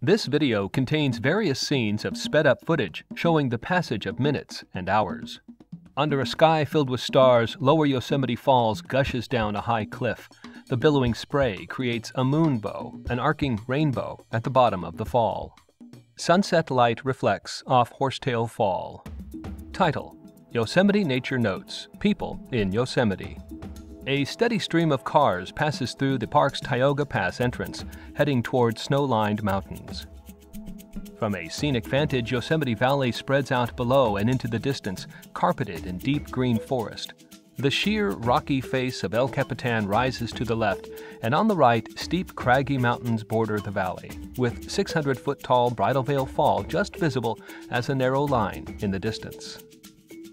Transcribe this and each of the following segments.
This video contains various scenes of sped-up footage showing the passage of minutes and hours. Under a sky filled with stars, Lower Yosemite Falls gushes down a high cliff. The billowing spray creates a moonbow, an arcing rainbow, at the bottom of the fall. Sunset light reflects off Horsetail Fall. Title: Yosemite Nature Notes, People in Yosemite. A steady stream of cars passes through the park's Tioga Pass entrance, heading toward snow-lined mountains. From a scenic vantage, Yosemite Valley spreads out below and into the distance, carpeted in deep green forest. The sheer, rocky face of El Capitan rises to the left, and on the right, steep, craggy mountains border the valley, with 600-foot-tall Bridal Veil Fall just visible as a narrow line in the distance.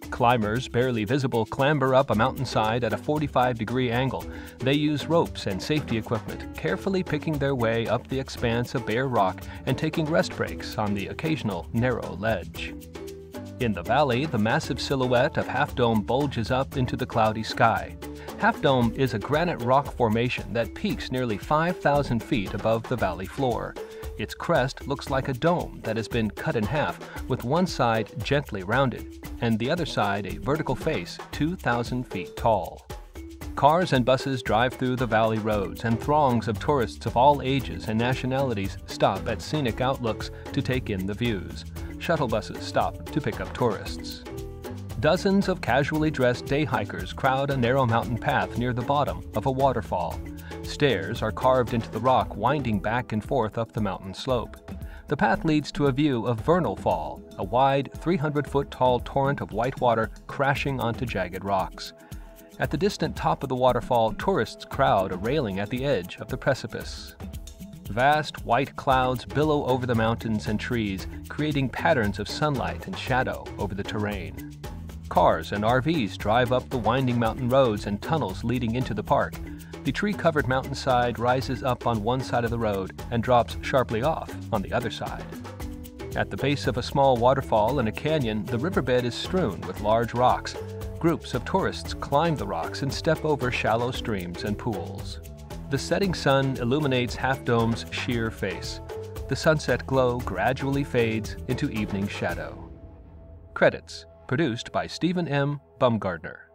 Climbers, barely visible, clamber up a mountainside at a 45-degree angle. They use ropes and safety equipment, carefully picking their way up the expanse of bare rock and taking rest breaks on the occasional narrow ledge. In the valley, the massive silhouette of Half Dome bulges up into the cloudy sky. Half Dome is a granite rock formation that peaks nearly 5,000 feet above the valley floor. Its crest looks like a dome that has been cut in half, with one side gently rounded, and the other side a vertical face 2,000 feet tall. Cars and buses drive through the valley roads, and throngs of tourists of all ages and nationalities stop at scenic outlooks to take in the views. Shuttle buses stop to pick up tourists. Dozens of casually dressed day hikers crowd a narrow mountain path near the bottom of a waterfall. Stairs are carved into the rock, winding back and forth up the mountain slope. The path leads to a view of Vernal Fall, a wide 300-foot-tall torrent of white water crashing onto jagged rocks. At the distant top of the waterfall, tourists crowd a railing at the edge of the precipice. Vast white clouds billow over the mountains and trees, creating patterns of sunlight and shadow over the terrain. Cars and RVs drive up the winding mountain roads and tunnels leading into the park. The tree-covered mountainside rises up on one side of the road and drops sharply off on the other side. At the base of a small waterfall in a canyon, the riverbed is strewn with large rocks. Groups of tourists climb the rocks and step over shallow streams and pools. The setting sun illuminates Half Dome's sheer face. The sunset glow gradually fades into evening shadow. Credits: produced by Stephen M. Bumgardner.